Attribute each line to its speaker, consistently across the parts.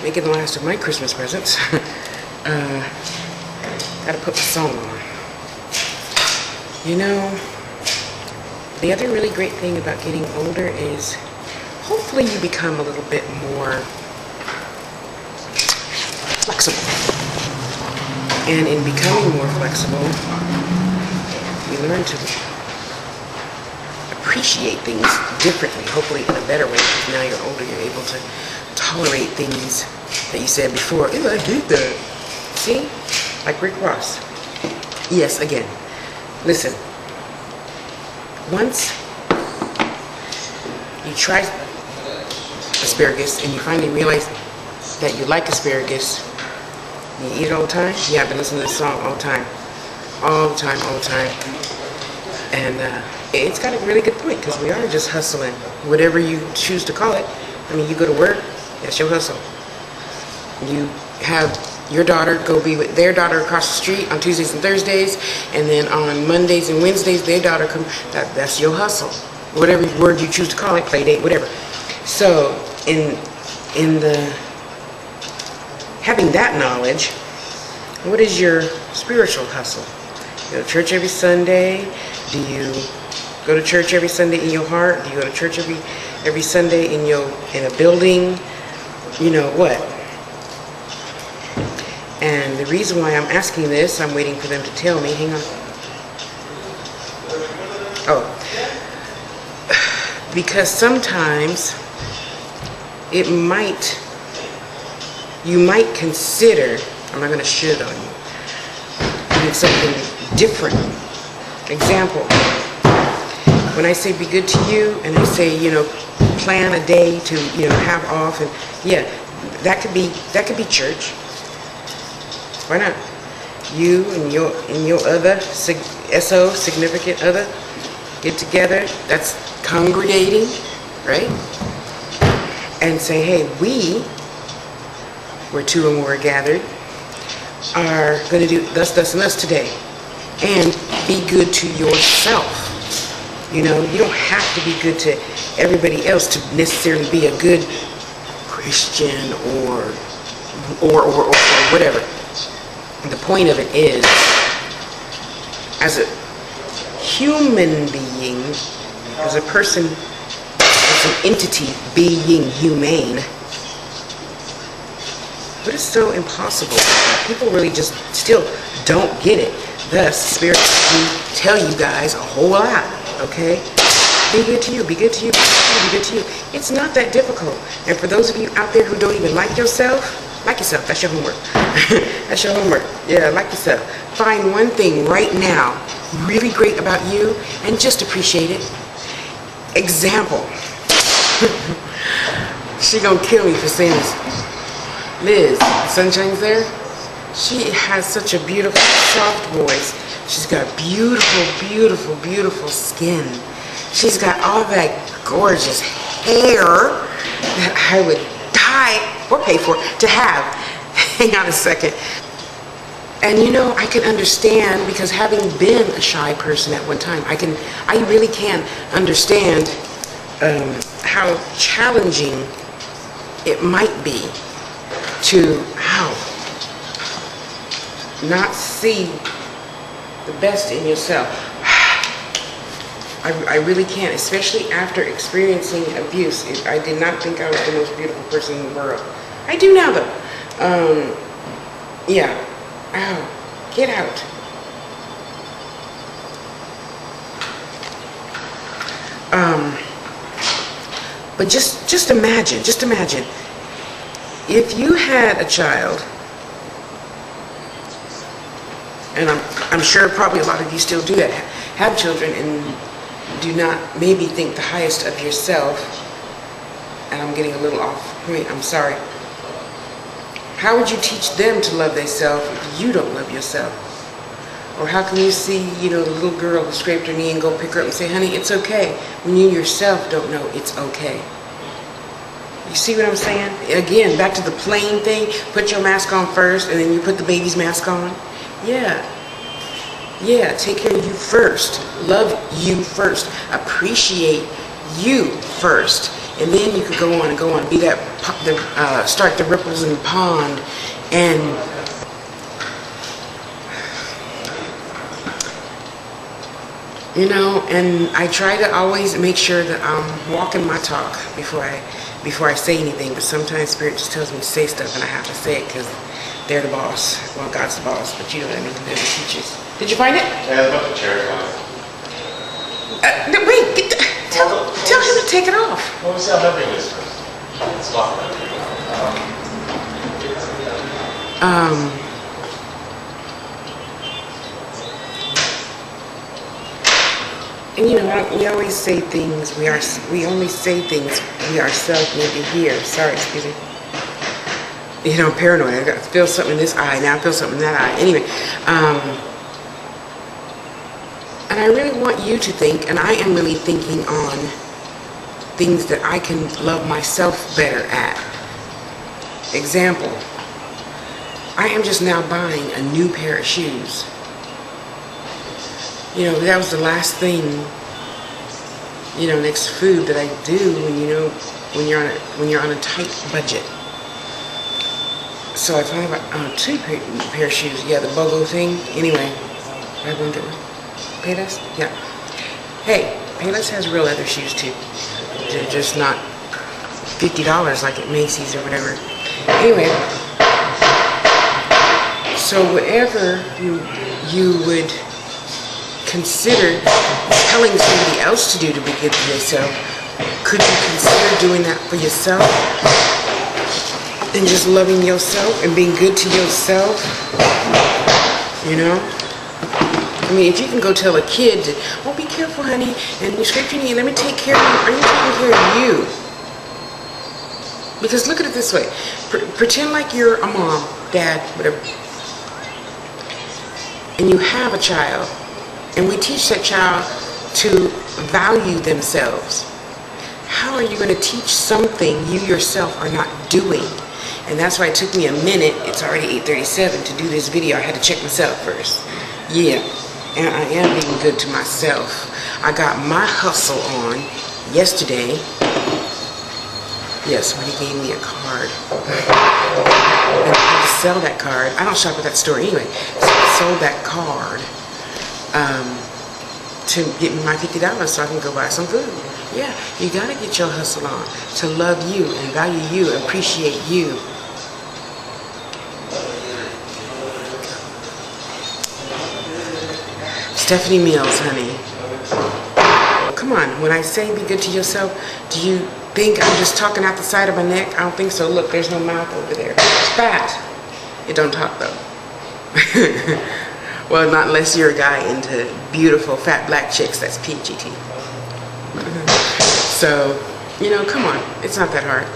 Speaker 1: making the last of my Christmas presents. Gotta put the song on. You know, the other really great thing about getting older is hopefully you become a little bit more flexible. And in becoming more flexible, you learn to appreciate things differently, hopefully in a better way, because now you're older, you're able to tolerate things that you said before. Ew, I hate that. See? Like Rick Ross. Yes, again. Listen. Once you try asparagus and you finally realize that you like asparagus, you eat it all the time. Yeah, I've been listening to this song all the time. All the time, all the time. And it's got a really good point, because we are just hustling. Whatever you choose to call it. I mean, you go to work, that's your hustle. You have your daughter go be with their daughter across the street on Tuesdays and Thursdays, and then on Mondays and Wednesdays their daughter come. That's your hustle. Whatever word you choose to call it, play date, whatever. So in the having that knowledge, what is your spiritual hustle? You go to church every Sunday? Do you go to church every Sunday in your heart? Do you go to church every Sunday in a building? You know what? And the reason why I'm asking this, I'm waiting for them to tell me. Hang on. Oh. Because sometimes you might consider, I'm not going to shit on you, doing something different. Example, when I say be good to you, and I say, plan a day to, have off, and yeah, that could be church. Why not? You and your other SO, significant other, get together. That's congregating, right? And say, hey, where two or more are gathered, are going to do thus, thus, and thus today. And be good to yourself. You don't have to be good to everybody else to necessarily be a good Christian or whatever. The point of it is, as a human being, as a person, as an entity being humane, but it's so impossible. People really just still don't get it. Thus, Spirit will tell you guys a whole lot, okay? Be good to you, be good to you, be good to you. It's not that difficult. And for those of you out there who don't even like yourself, that's your homework. That's your homework. Yeah, like yourself. Find one thing right now really great about you and just appreciate it. Example. She gonna kill me for saying this. Liz, Sunshine's there. She has such a beautiful, soft voice. She's got beautiful, beautiful, beautiful skin. She's got all that gorgeous hair that I would die or pay for to have. Hang on a second. And I can understand, because having been a shy person at one time, I really can understand how challenging it might be to not see the best in yourself. I really can't, especially after experiencing abuse. I did not think I was the most beautiful person in the world. I do now, though. Yeah. Ow. Get out. But just imagine, if you had a child, and I'm sure probably a lot of you still do that, have children and do not maybe think the highest of yourself, and I'm getting a little off point, I'm sorry. How would you teach them to love themselves if you don't love yourself? Or how can you see, the little girl who scraped her knee and go pick her up and say, honey, it's okay, when you yourself don't know it's okay? You see what I'm saying? Again, back to the plain thing, put your mask on first and then you put the baby's mask on. Yeah, take care of you first. Love you first. Appreciate you first. And then you could go on and go on, be that, start the ripples in the pond, and you know, and I try to always make sure that I'm walking my talk before I say anything, but sometimes Spirit just tells me to say stuff and I have to say it because they're the boss. Well, God's the boss, but you know what I mean, they're the teachers. Did you find it?
Speaker 2: Yeah, there's a bunch of chairs on it.
Speaker 1: Wait, tell him to take it off.
Speaker 2: Well, let me see how heavy it is first. It's locked.
Speaker 1: And you know, we always say things, we only say things we ourselves need to hear. Sorry, excuse me. You know, I'm paranoid. I got to feel something in this eye, now I feel something in that eye. Anyway, and I really want you to think, and I am really thinking on things that I can love myself better at. Example, I am just now buying a new pair of shoes. You know, that was the last thing, you know, next food that I do when, you know, when you're on a tight budget. So I finally bought 2 pair of shoes. Yeah, the BOGO thing. Anyway, I won't get one. Payless? Yeah. Hey, Payless has real leather shoes too. They're just not $50 like at Macy's or whatever. Anyway, so whatever you would consider telling somebody else to do to be good to yourself, could you consider doing that for yourself? And just loving yourself and being good to yourself? You know? I mean, if you can go tell a kid, oh, be careful, honey, and you scrape your knee, let me take care of you. Are you taking care of you? Because look at it this way. Pretend like you're a mom, dad, whatever. And you have a child. And we teach that child to value themselves. How are you going to teach something you yourself are not doing? And that's why it took me a minute, it's already 8:37, to do this video. I had to check myself first. Yeah, and I am being good to myself. I got my hustle on yesterday. Yes, when he gave me a card. And I had to sell that card. I don't shop at that store anyway. So I sold that card to get me my $50 so I can go buy some food. Yeah, you gotta get your hustle on to love you and value you and appreciate you. Stephanie Mills, honey. Come on, when I say be good to yourself, do you think I'm just talking out the side of my neck? I don't think so. Look, there's no mouth over there. It's fat. It don't talk though. Well, not unless you're a guy into beautiful fat black chicks. That's PGT. So, you know, come on. It's not that hard.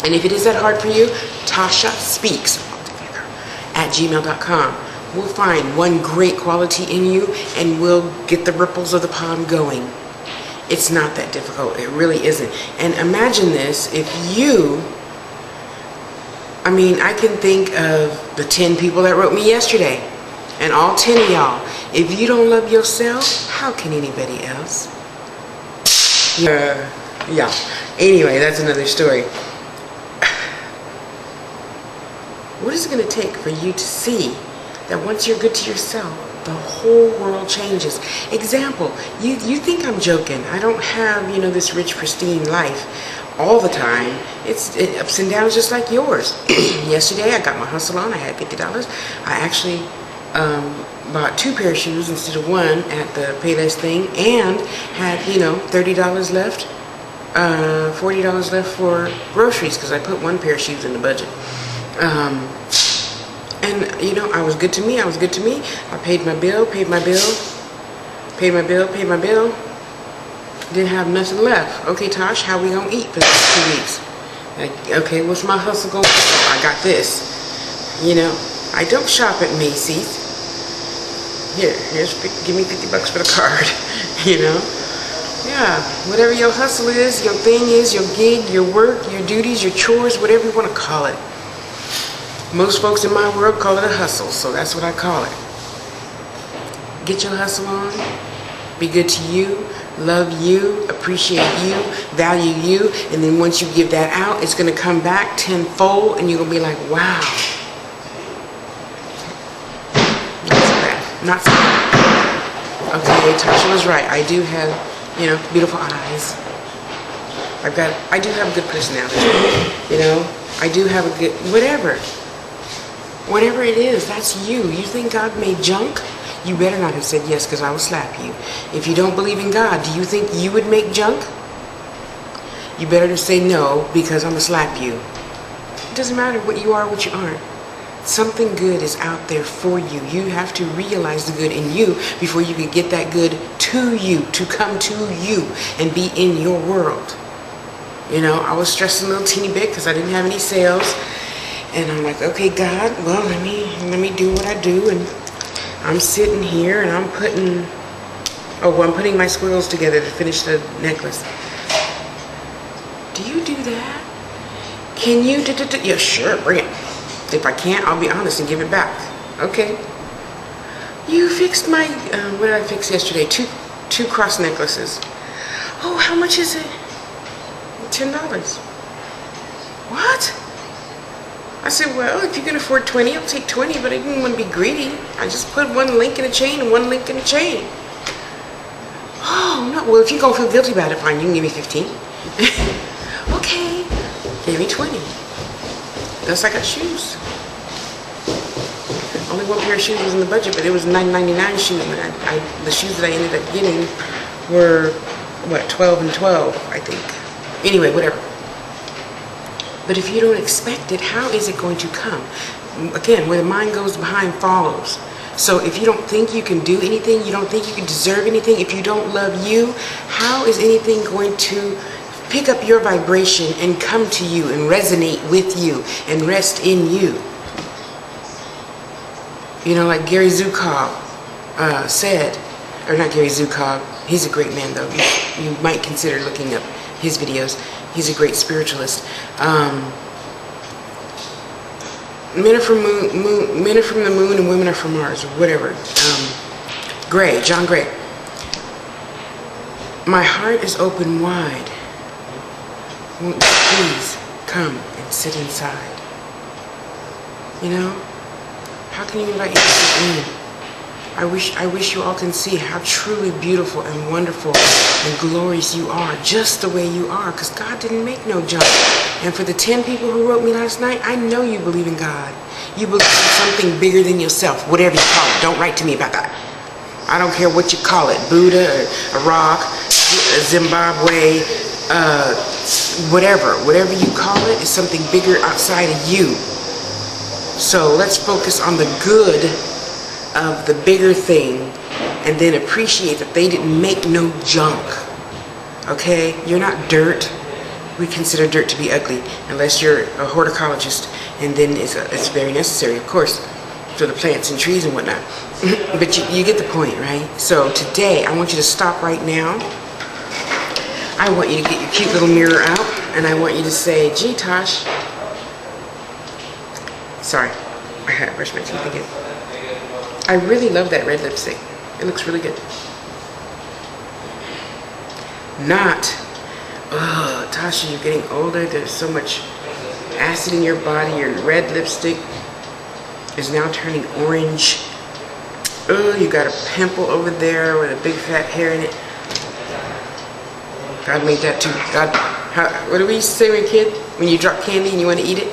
Speaker 1: And if it is that hard for you, Tasha Speaks at gmail.com. We'll find one great quality in you and we'll get the ripples of the pond going. It's not that difficult. It really isn't. And imagine this, if you, I mean, I can think of the 10 people that wrote me yesterday. And all 10 of y'all, if you don't love yourself, how can anybody else? Yeah. Anyway, that's another story. What is it going to take for you to see that once you're good to yourself, the whole world changes? Example, you think I'm joking. I don't have, you know, this rich, pristine life all the time. It's ups and downs just like yours. Yesterday, I got my hustle on. I had $50. I actually bought 2 pair of shoes instead of 1 at the Payless thing, and had, you know, $30 left, $40 left for groceries because I put 1 pair of shoes in the budget. And you know, I was good to me. I paid my bill, paid my bill. Didn't have nothing left. Okay, Tosh, how we gonna eat for the next 2 weeks? Like, okay, what's my hustle going? I got this. You know, I don't shop at Macy's. Give me $50 for the card. You know? Yeah, whatever your hustle is, your thing is, your gig, your work, your duties, your chores, whatever you want to call it. Most folks in my world call it a hustle, so that's what I call it. Get your hustle on. Be good to you. love you, appreciate you, value you, and then once you give that out, it's going to come back tenfold, and you're going to be like, wow. Not so bad. Not so bad. Okay, Tasha was right. I do have, you know, beautiful eyes. I do have a good personality. You know, I do have a good, whatever it is, that's you. You think God made junk? You better not have said yes, because I will slap you. If you don't believe in God, do you think you would make junk? You better say no, because I'm going to slap you. It doesn't matter what you are or what you aren't. Something good is out there for you. You have to realize the good in you before you can get that good to you, to come to you and be in your world. You know, I was stressing a little teeny bit because I didn't have any sales. And I'm like, okay, God, well, let me do what I do. And I'm sitting here and I'm putting my squirrels together to finish the necklace. Do you do that? Can you yeah, sure, bring it. If I can't, I'll be honest and give it back. Okay. You fixed my, what did I fix yesterday? Two cross necklaces. Oh, how much is it? $10. What? I said, well, if you can afford 20, I'll take 20, but I didn't want to be greedy. I just put one link in a chain and one link in a chain. Oh, no. Well, if you're going to feel guilty about it, fine. You can give me 15. Okay. Give me 20. Plus, I got shoes. Only one pair of shoes was in the budget, but it was $9.99 shoes. And the shoes that I ended up getting were, what, 12 and 12, I think. Anyway, whatever. But if you don't expect it, how is it going to come? Again, where the mind goes, the behind follows. So if you don't think you can do anything, you don't think you can deserve anything, if you don't love you, how is anything going to pick up your vibration and come to you and resonate with you and rest in you? You know, like Gary Zukov said, or not Gary Zukov, he's a great man though. You might consider looking up his videos. He's a great spiritualist. Men are from the moon and women are from Mars, or whatever. Gray, John Gray. My heart is open wide. Won't you please come and sit inside? You know? How can you invite you to sit in? I wish you all can see how truly beautiful and wonderful and glorious you are, just the way you are, because God didn't make no junk. And for the 10 people who wrote me last night, I know you believe in God. You believe in something bigger than yourself, whatever you call it. Don't write to me about that. I don't care what you call it, Buddha, or a rock, Zimbabwe, whatever you call it, is something bigger outside of you. So let's focus on the good of the bigger thing, and then appreciate that they didn't make no junk. Okay? You're not dirt. We consider dirt to be ugly unless you're a horticulturist, and then it's very necessary, of course, for the plants and trees and whatnot. But you get the point, right? So today I want you to stop right now. I want you to get your cute little mirror out, and I want you to say, gee, Tosh. Sorry, I had to brush my teeth again. I really love that red lipstick. It looks really good. Not, oh, Tasha, you're getting older. There's so much acid in your body. Your red lipstick is now turning orange. Oh, you got a pimple over there with a big fat hair in it. God made that too. God, what do we used to say when we were a kid? When you drop candy and you want to eat it?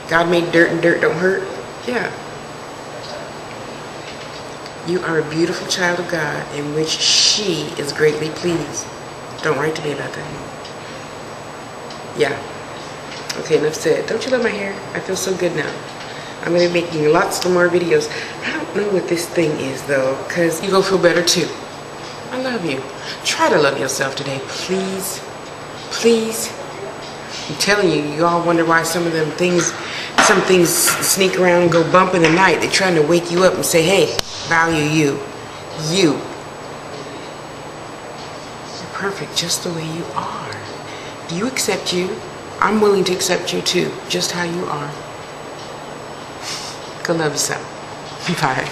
Speaker 1: God made dirt and dirt don't hurt. Yeah. You are a beautiful child of God in which she is greatly pleased. Don't write to me about that. Yeah. Okay, enough said. Don't you love my hair? I feel so good now. I'm going to be making lots of more videos. I don't know what this thing is though, because you're going to feel better too. I love you. Try to love yourself today, please. Please. I'm telling you, you all wonder why some things sneak around and go bump in the night. They're trying to wake you up and say, hey, value you. You. You're perfect just the way you are. If you accept you, I'm willing to accept you too, just how you are. Go love yourself. Bye.